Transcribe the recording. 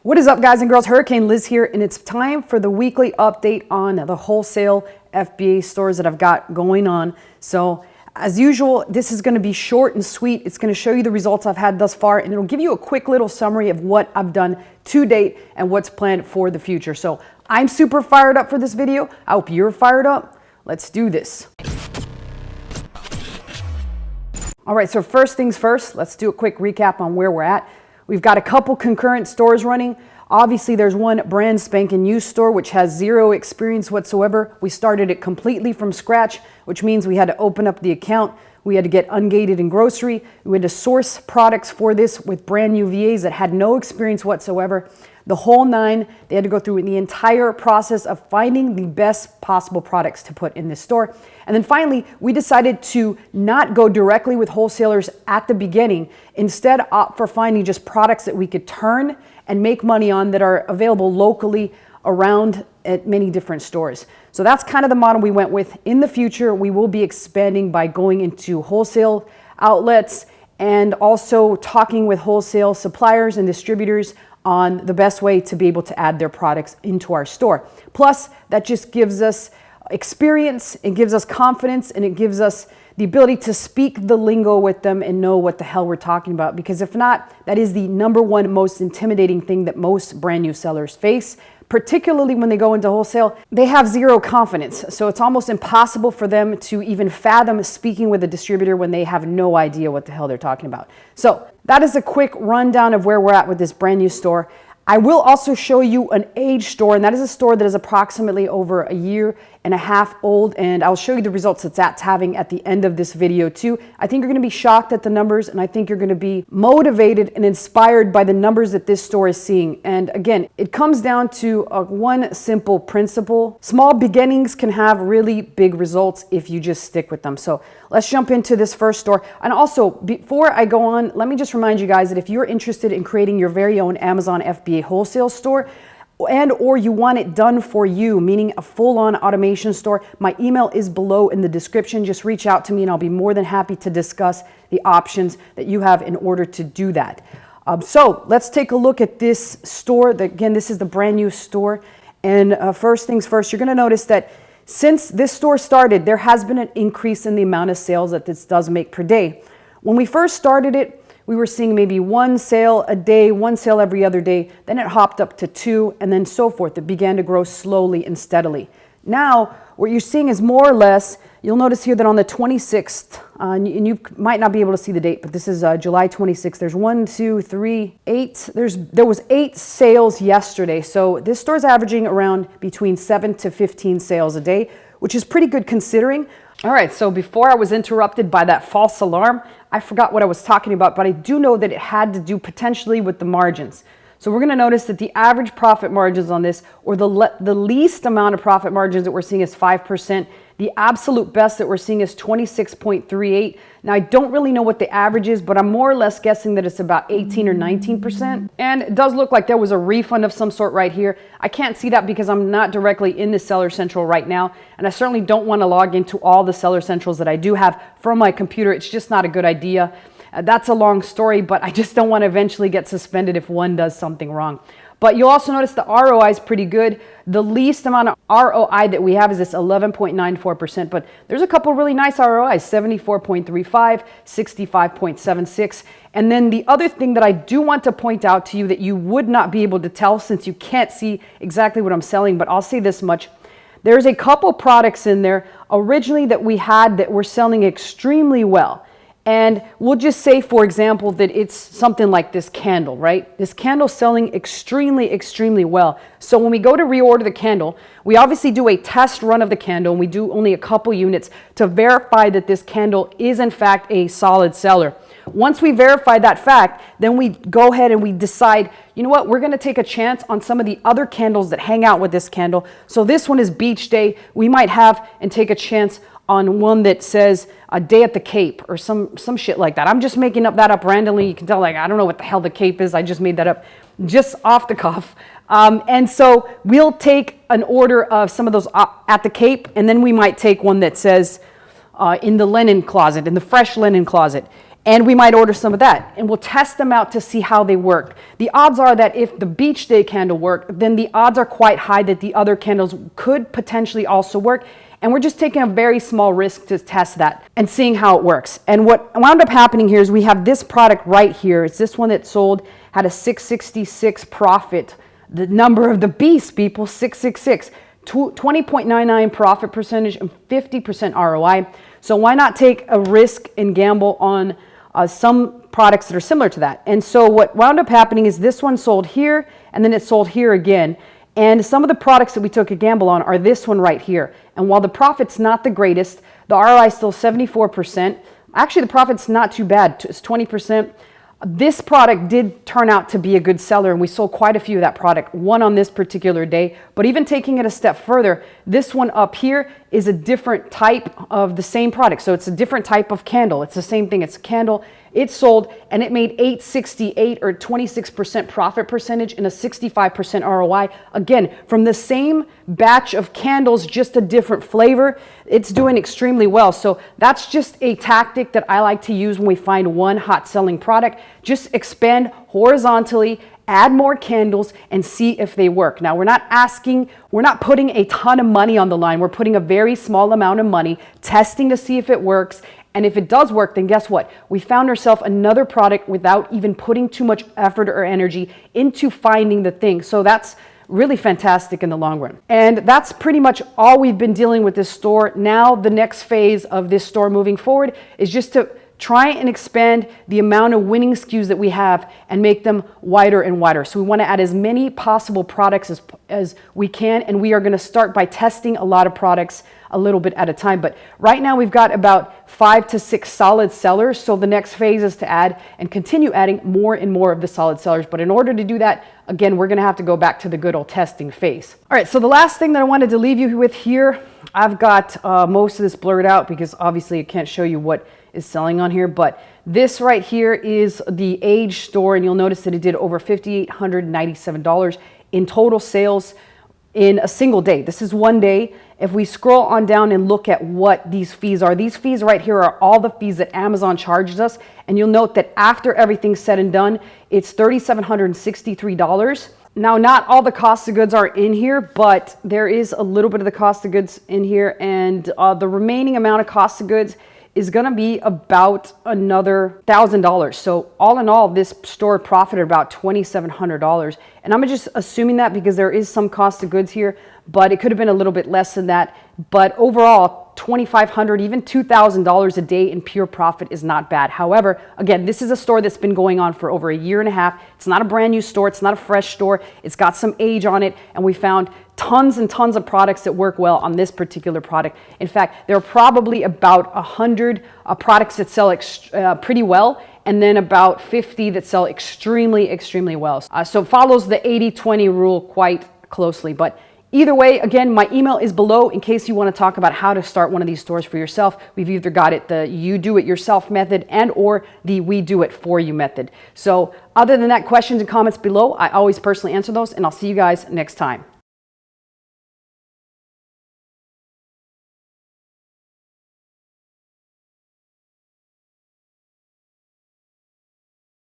What is up, guys and girls? Hurricane Liz here, and it's time for the weekly update on the wholesale FBA stores that I've got going on. So as usual, this is going to be short and sweet. It's going to show you the results I've had thus far, and it'll give you a quick little summary of what I've done to date and what's planned for the future. So I'm super fired up for this video. I hope you're fired up. Let's do this. All right, so first things first, let's do a quick recap on where we're at. We've got a couple concurrent stores running. Obviously, there's one brand spanking new store which has zero experience whatsoever. We started it completely from scratch, which means we had to open up the account. We had to get ungated in grocery. We had to source products for this with brand new VAs that had no experience whatsoever. The whole nine, they had to go through the entire process of finding the best possible products to put in this store. And then finally, we decided to not go directly with wholesalers at the beginning. Instead, opt for finding just products that we could turn and make money on that are available locally around at many different stores. So that's kind of the model we went with. In the future, we will be expanding by going into wholesale outlets and also talking with wholesale suppliers and distributors on the best way to be able to add their products into our store. Plus, that just gives us experience, it gives us confidence, and it gives us the ability to speak the lingo with them and know what the hell we're talking about. Because if not, that is the number one most intimidating thing that most brand new sellers face, particularly when they go into wholesale. They have zero confidence. So it's almost impossible for them to even fathom speaking with a distributor when they have no idea what the hell they're talking about. So that is a quick rundown of where we're at with this brand new store. I will also show you an age store, and that is a store that is approximately over a year and a half old, and I'll show you the results that's having at the end of this video too. I think you're going to be shocked at the numbers, and I think you're going to be motivated and inspired by the numbers that this store is seeing. And again, it comes down to one simple principle. Small beginnings can have really big results if you just stick with them. So let's jump into this first store. And also, before I go on, let me just remind you guys that if you're interested in creating your very own Amazon FBA wholesale store, and or you want it done for you, meaning a full-on automation store, my email is below in the description. Just reach out to me and I'll be more than happy to discuss the options that you have in order to do that. So let's take a look at this store. Again, this is the brand new store. And first things first, you're gonna notice that since this store started, there has been an increase in the amount of sales that this does make per day. When we first started it, we were seeing maybe one sale a day, one sale every other day. Then it hopped up to two, and then so forth. It began to grow slowly and steadily. Now, what you're seeing is more or less, you'll notice here that on the 26th, and you might not be able to see the date, but this is July 26th. There's 1, 2, 3, 8. There was 8 sales yesterday. So this store's averaging around between 7 to 15 sales a day, which is pretty good considering. All right, so before I was interrupted by that false alarm, I forgot what I was talking about, but I do know that it had to do potentially with the margins. So we're going to notice that the average profit margins on this, or the least amount of profit margins that we're seeing is 5%. The absolute best that we're seeing is 26.38. Now, I don't really know what the average is, but I'm more or less guessing that it's about 18 or 19%. And it does look like there was a refund of some sort right here. I can't see that because I'm not directly in the Seller Central right now. And I certainly don't want to log into all the Seller Centrals that I do have from my computer. It's just not a good idea. That's a long story, but I just don't want to eventually get suspended if one does something wrong. But you'll also notice the ROI is pretty good. The least amount of ROI that we have is this 11.94%, but there's a couple really nice ROIs, 74.35, 65.76. And then the other thing that I do want to point out to you that you would not be able to tell since you can't see exactly what I'm selling, but I'll say this much. There's a couple products in there originally that we had that were selling extremely well. And we'll just say, for example, that it's something like this candle, right? This candle's selling extremely, extremely well. So when we go to reorder the candle, we obviously do a test run of the candle, and we do only a couple units to verify that this candle is in fact a solid seller. Once we verify that fact, then we go ahead and we decide, you know what, we're going to take a chance on some of the other candles that hang out with this candle. So this one is Beach Day. We might have and take a chance on one that says a day at the Cape or some shit like that. I'm just making that up randomly. You can tell, like, I don't know what the hell the Cape is. I just made that up just off the cuff. And so we'll take an order of some of those at the Cape, and then we might take one that says in the linen closet, in the fresh linen closet. And we might order some of that, and we'll test them out to see how they work. The odds are that if the beach day candle worked, then the odds are quite high that the other candles could potentially also work. And we're just taking a very small risk to test that and seeing how it works. And what wound up happening here is we have this product right here. It's this one that sold, had a 666 profit. The number of the beast, people, 666. 20.99 profit percentage and 50% ROI. So why not take a risk and gamble on some products that are similar to that? And so what wound up happening is this one sold here, and then it sold here again. And some of the products that we took a gamble on are this one right here. And while the profit's not the greatest, the ROI is still 74%. Actually, the profit's not too bad. It's 20%. This product did turn out to be a good seller, and we sold quite a few of that product, one on this particular day. But even taking it a step further, this one up here is a different type of the same product. So it's a different type of candle. It's the same thing. It's a candle. It sold, and it made 868 or 26% profit percentage and a 65% ROI. Again, from the same batch of candles, just a different flavor. It's doing extremely well. So that's just a tactic that I like to use when we find one hot selling product. Just expand horizontally, add more candles, and see if they work. Now, we're not putting a ton of money on the line. We're putting a very small amount of money, testing to see if it works. And if it does work, then guess what? We found ourselves another product without even putting too much effort or energy into finding the thing. So that's really fantastic in the long run. And that's pretty much all we've been dealing with this store. Now, the next phase of this store moving forward is just to try and expand the amount of winning SKUs that we have and make them wider and wider. So we want to add as many possible products as we can, and we are going to start by testing a lot of products a little bit at a time. But right now we've got about 5 to 6 solid sellers. So the next phase is to add and continue adding more and more of the solid sellers. But in order to do that, again, we're going to have to go back to the good old testing phase. All right, so the last thing that I wanted to leave you with here, I've got most of this blurred out because obviously I can't show you what is selling on here, but this right here is the Age store, and you'll notice that it did over $5,897 in total sales in a single day. This is one day. If we scroll on down and look at what these fees are, these fees right here are all the fees that Amazon charges us, and you'll note that after everything's said and done, it's $3,763. Now, not all the cost of goods are in here, but there is a little bit of the cost of goods in here, and the remaining amount of cost of goods is going to be about another $1,000. So all in all, this store profited about $2,700. And I'm just assuming that because there is some cost of goods here, but it could have been a little bit less than that. But overall, $2,500, even $2,000 a day in pure profit is not bad. However, again, this is a store that's been going on for over a year and a half. It's not a brand new store. It's not a fresh store. It's got some age on it. And we found tons and tons of products that work well on this particular product. In fact, there are probably about 100 products that sell pretty well, and then about 50 that sell extremely, extremely well. So it follows the 80-20 rule quite closely. But either way, again, my email is below in case you want to talk about how to start one of these stores for yourself. We've either got it the you do it yourself method and or the we do it for you method. So other than that, questions and comments below, I always personally answer those, and I'll see you guys next time.